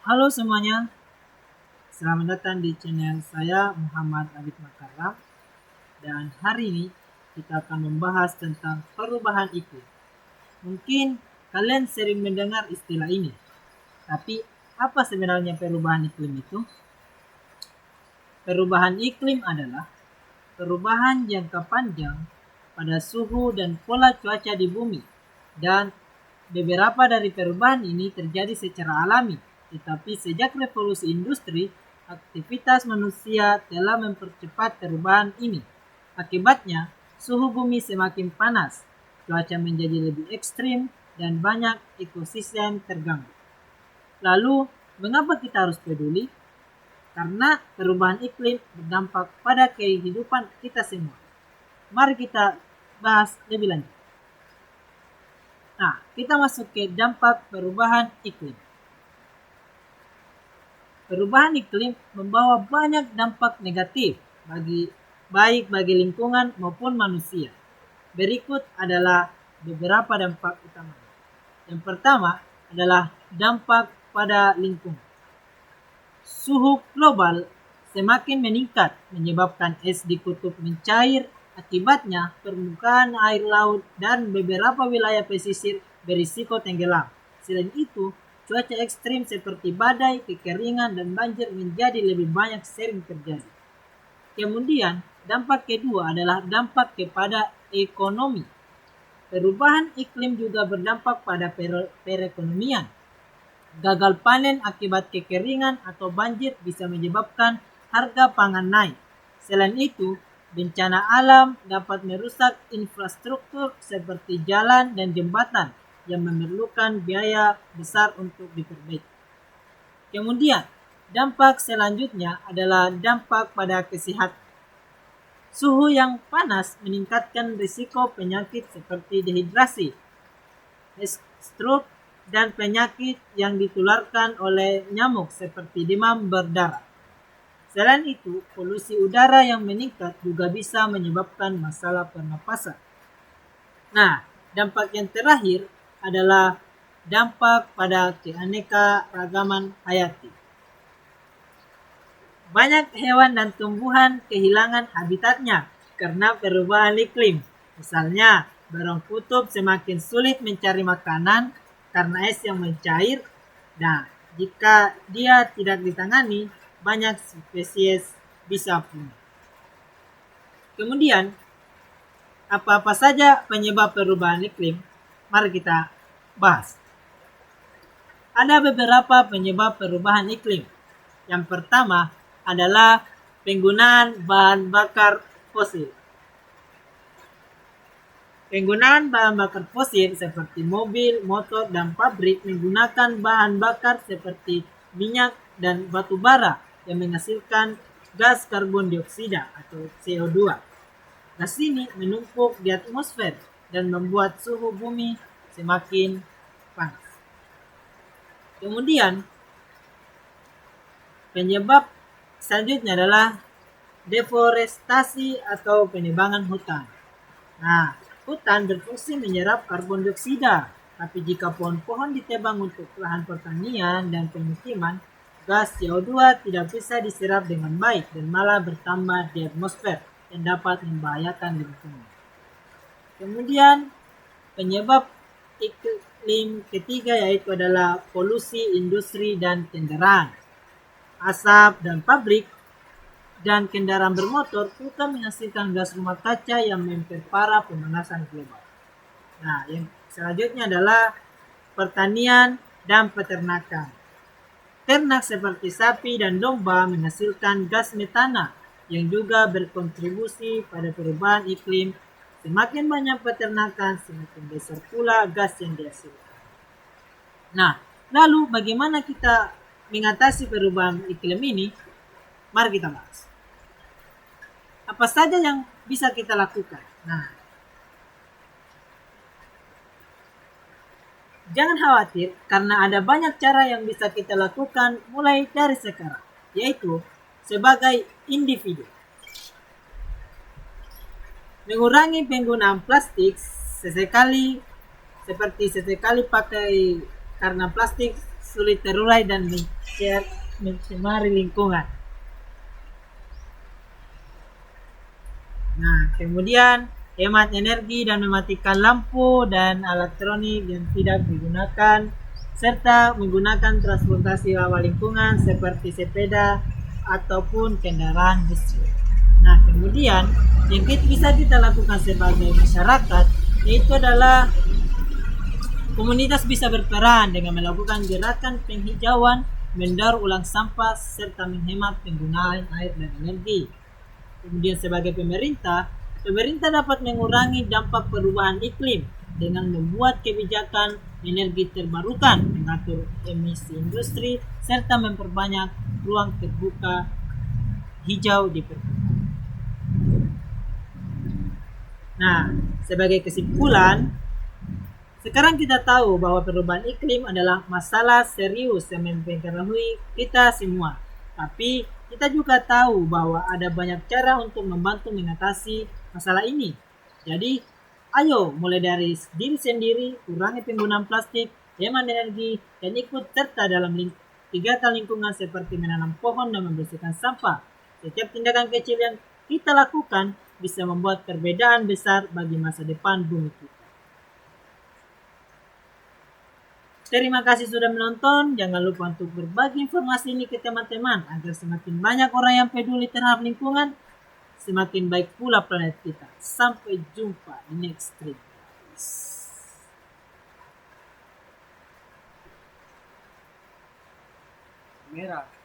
Halo semuanya, selamat datang di channel saya Muhammad Abid Makaram. Dan hari ini kita akan membahas tentang perubahan iklim. Mungkin kalian sering mendengar istilah ini, tapi apa sebenarnya perubahan iklim itu? Perubahan iklim adalah perubahan jangka panjang pada suhu dan pola cuaca di bumi, dan beberapa dari perubahan ini terjadi secara alami, tetapi sejak revolusi industri, aktivitas manusia telah mempercepat perubahan ini. Akibatnya, suhu bumi semakin panas, cuaca menjadi lebih ekstrim, dan banyak ekosistem terganggu. Lalu, mengapa kita harus peduli? Karena perubahan iklim berdampak pada kehidupan kita semua. Mari kita bahas lebih lanjut. Nah, kita masuk ke dampak perubahan iklim. Perubahan iklim membawa banyak dampak negatif baik bagi lingkungan maupun manusia. Berikut adalah beberapa dampak utama. Yang pertama adalah dampak pada lingkungan. Suhu global semakin meningkat menyebabkan es di kutub mencair. Akibatnya, permukaan air laut dan beberapa wilayah pesisir berisiko tenggelam. Selain itu, cuaca ekstrim seperti badai, kekeringan, dan banjir menjadi lebih banyak sering terjadi. Kemudian, dampak kedua adalah dampak kepada ekonomi. Perubahan iklim juga berdampak pada perekonomian. Gagal panen akibat kekeringan atau banjir bisa menyebabkan harga pangan naik. Selain itu, bencana alam dapat merusak infrastruktur seperti jalan dan jembatan yang memerlukan biaya besar untuk diperbaiki. Kemudian, dampak selanjutnya adalah dampak pada kesehatan. Suhu yang panas meningkatkan risiko penyakit seperti dehidrasi, stroke, dan penyakit yang ditularkan oleh nyamuk seperti demam berdarah. Selain itu, polusi udara yang meningkat juga bisa menyebabkan masalah pernapasan. Nah, dampak yang terakhir adalah dampak pada keanekaragaman hayati. Banyak hewan dan tumbuhan kehilangan habitatnya karena perubahan iklim. Misalnya, burung kutub semakin sulit mencari makanan karena es yang mencair. Nah, jika dia tidak ditangani, banyak spesies bisa punah. Kemudian, apa-apa saja penyebab perubahan iklim? Mari kita bahas. Ada beberapa penyebab perubahan iklim. Yang pertama adalah penggunaan bahan bakar fosil. Penggunaan bahan bakar fosil seperti mobil, motor, dan pabrik menggunakan bahan bakar seperti minyak dan batu bara yang menghasilkan gas karbon dioksida atau CO2. Gas ini menumpuk di atmosfer dan membuat suhu bumi semakin panas. Kemudian, penyebab selanjutnya adalah deforestasi atau penebangan hutan. Nah, hutan berfungsi menyerap karbon dioksida, tapi jika pohon-pohon ditebang untuk lahan pertanian dan pemukiman, gas CO2 tidak bisa diserap dengan baik dan malah bertambah di atmosfer yang dapat membahayakan lingkungan. Kemudian, penyebab iklim ketiga yaitu adalah polusi industri dan kendaraan. Asap dan pabrik dan kendaraan bermotor juga menghasilkan gas rumah kaca yang memperparah pemanasan global. Nah, yang selanjutnya adalah pertanian dan peternakan. Ternak seperti sapi dan domba menghasilkan gas metana yang juga berkontribusi pada perubahan iklim. Semakin banyak peternakan, semakin besar pula gas yang dihasilkan. Nah, lalu bagaimana kita mengatasi perubahan iklim ini? Mari kita bahas. Apa saja yang bisa kita lakukan? Nah, jangan khawatir karena ada banyak cara yang bisa kita lakukan mulai dari sekarang, yaitu sebagai individu. Mengurangi penggunaan plastik sesekali pakai karena plastik sulit terurai dan mencemari lingkungan. Nah, kemudian hemat energi dan mematikan lampu dan elektronik yang tidak digunakan, serta menggunakan transportasi ramah lingkungan seperti sepeda ataupun kendaraan listrik. Nah, kemudian yang bisa kita lakukan sebagai masyarakat yaitu adalah komunitas bisa berperan dengan melakukan gerakan penghijauan, mendaur ulang sampah, serta menghemat penggunaan air dan energi. Kemudian sebagai pemerintah dapat mengurangi dampak perubahan iklim dengan membuat kebijakan energi terbarukan, mengatur emisi industri, serta memperbanyak ruang terbuka hijau di perkotaan. Nah, sebagai kesimpulan, sekarang kita tahu bahwa perubahan iklim adalah masalah serius yang mempengaruhi kita semua. Tapi kita juga tahu bahwa ada banyak cara untuk membantu mengatasi masalah ini. Jadi, ayo mulai dari diri sendiri, kurangi penggunaan plastik, hemat energi, dan ikut serta dalam kegiatan lingkungan seperti menanam pohon dan membersihkan sampah. Setiap tindakan kecil yang kita lakukan bisa membuat perbedaan besar bagi masa depan bumi kita. Terima kasih sudah menonton. Jangan lupa untuk berbagi informasi ini ke teman-teman agar semakin banyak orang yang peduli terhadap lingkungan, semakin baik pula planet kita. Sampai jumpa di next trip. Merah.